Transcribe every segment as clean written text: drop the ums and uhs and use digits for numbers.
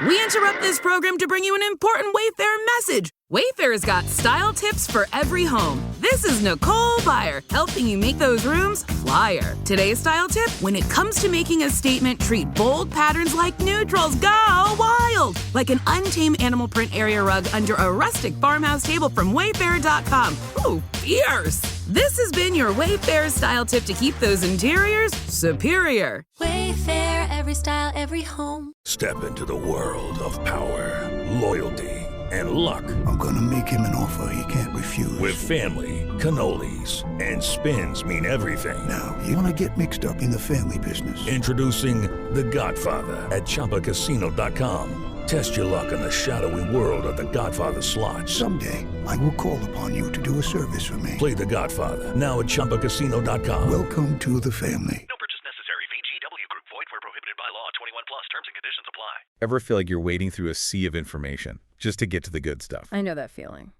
We interrupt this program to bring you an important Wayfair message. Wayfair's got style tips for every home. This is Nicole Byer, helping you make those rooms flyer. Today's style tip: when it comes to making a statement, treat bold patterns like neutrals. Go wild! Like an untamed animal print area rug under a rustic farmhouse table from Wayfair.com. Ooh, fierce! This has been your Wayfair style tip to keep those interiors superior. Wayfair, every style, every home. Step into the world of power, loyalty, and luck. I'm gonna make him an offer he can't refuse. With family, cannolis, and spins mean everything. Now, you wanna get mixed up in the family business. Introducing The Godfather at ChumbaCasino.com. Test your luck in the shadowy world of The Godfather slot. Someday, I will call upon you to do a service for me. Play The Godfather now at ChumbaCasino.com. Welcome to the family. No purchase necessary. VGW Group. Void where prohibited by law. 21 plus. Terms and conditions apply. Ever feel like you're wading through a sea of information just to get to the good stuff? I know that feeling.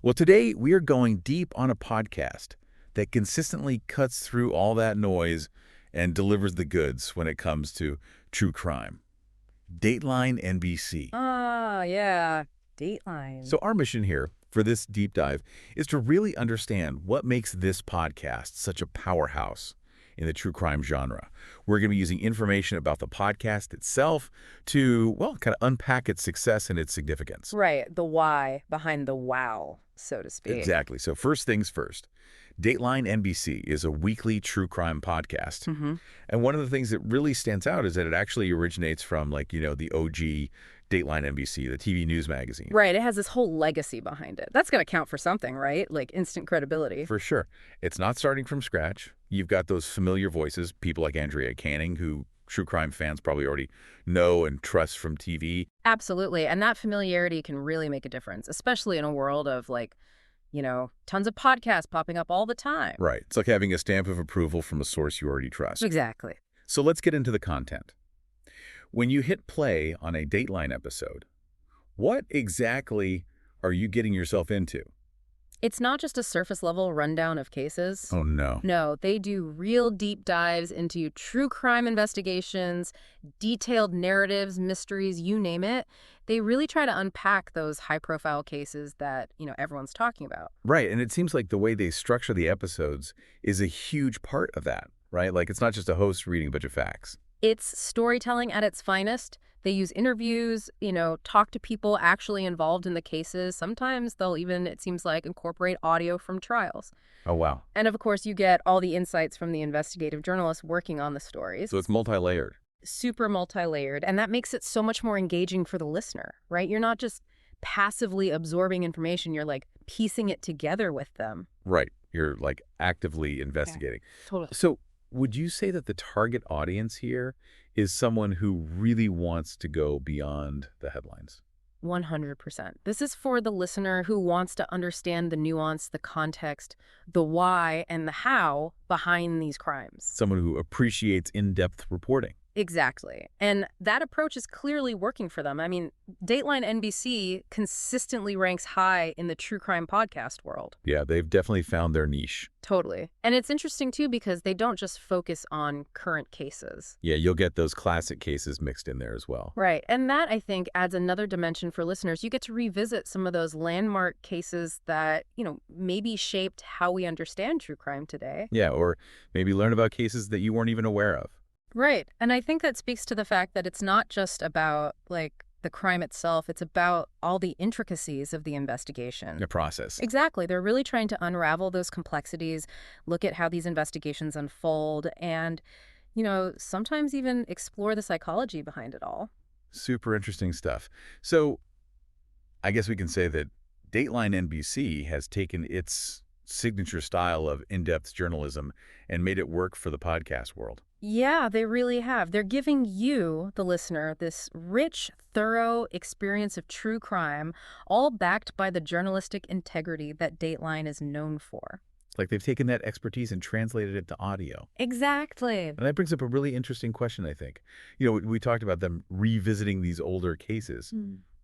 Well, today we are going deep on a podcast that consistently cuts through all that noise and delivers the goods when it comes to true crime. Dateline NBC. Ah, yeah. Dateline. So our mission here for this deep dive is to really understand what makes this podcast such a powerhouse in the true crime genre. We're going to be using information about the podcast itself to, well, kind of unpack its success and its significance. Right. The why behind the wow, so to speak. Exactly. So first things first. Dateline NBC is a weekly true crime podcast. And one of the things that really stands out is that it actually originates from, like, you know, the OG Dateline NBC, the TV news magazine. Right. It has this whole legacy behind it. That's going to count for something, right? Like instant credibility. For sure. It's not starting from scratch. You've got those familiar voices, people like Andrea Canning, who true crime fans probably already know and trust from TV. Absolutely. And that familiarity can really make a difference, especially in a world of, like, you know, tons of podcasts popping up all the time. Right. It's like having a stamp of approval from a source you already trust. Exactly. So let's get into the content. When you hit play on a Dateline episode, what exactly are you getting yourself into? It's not just a surface level rundown of cases. Oh, no. No, they do real deep dives into true crime investigations, detailed narratives, mysteries, you name it. They really try to unpack those high-profile cases that, you know, everyone's talking about. Right, and it seems like the way they structure the episodes is a huge part of that, right? Like, it's not just a host reading a bunch of facts. It's storytelling at its finest. They use interviews, you know, talk to people actually involved in the cases. Sometimes they'll even, it seems like, incorporate audio from trials. Oh, wow. And of course, you get all the insights from the investigative journalists working on the stories. So it's multi-layered. Super multi-layered. And that makes it so much more engaging for the listener, right? You're not just passively absorbing information. You're like piecing it together with them. Right. You're like actively investigating. Yeah, totally. So would you say that the target audience here is someone who really wants to go beyond the headlines? 100%. This is for the listener who wants to understand the nuance, the context, the why, and the how behind these crimes. Someone who appreciates in-depth reporting. Exactly. And that approach is clearly working for them. I mean, Dateline NBC consistently ranks high in the true crime podcast world. Yeah, they've definitely found their niche. Totally. And it's interesting, too, because they don't just focus on current cases. Yeah, you'll get those classic cases mixed in there as well. Right. And that, I think, adds another dimension for listeners. You get to revisit some of those landmark cases that, you know, maybe shaped how we understand true crime today. Yeah, or maybe learn about cases that you weren't even aware of. Right. And I think that speaks to the fact that it's not just about, like, the crime itself. It's about all the intricacies of the investigation. The process. Exactly. They're really trying to unravel those complexities, look at how these investigations unfold, and, you know, sometimes even explore the psychology behind it all. Super interesting stuff. So I guess we can say that Dateline NBC has taken its signature style of in-depth journalism and made it work for the podcast world. Yeah, they really have. They're giving you, the listener, this rich, thorough experience of true crime, all backed by the journalistic integrity that Dateline is known for. Like they've taken that expertise and translated it to audio. Exactly. And that brings up a really interesting question, I think. You know, we talked about them revisiting these older cases.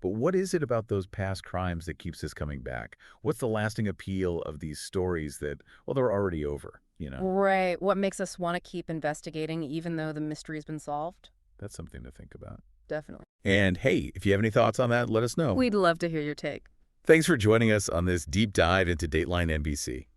But what is it about those past crimes that keeps us coming back? What's the lasting appeal of these stories that, well, they're already over, you know? Right. What makes us want to keep investigating even though the mystery's been solved? That's something to think about. Definitely. And hey, if you have any thoughts on that, let us know. We'd love to hear your take. Thanks for joining us on this deep dive into Dateline NBC.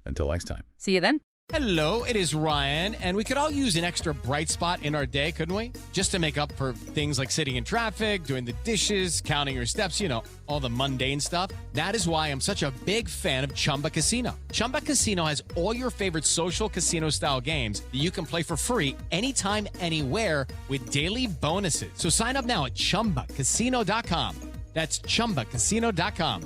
Until next time. See you then. Hello, it is Ryan, and we could all use an extra bright spot in our day, couldn't we? Just to make up for things like sitting in traffic, doing the dishes, counting your steps, all the mundane stuff. That is why I'm such a big fan of Chumba Casino. Chumba Casino has all your favorite social casino-style games that you can play for free anytime, anywhere with daily bonuses. So sign up now at ChumbaCasino.com. That's ChumbaCasino.com.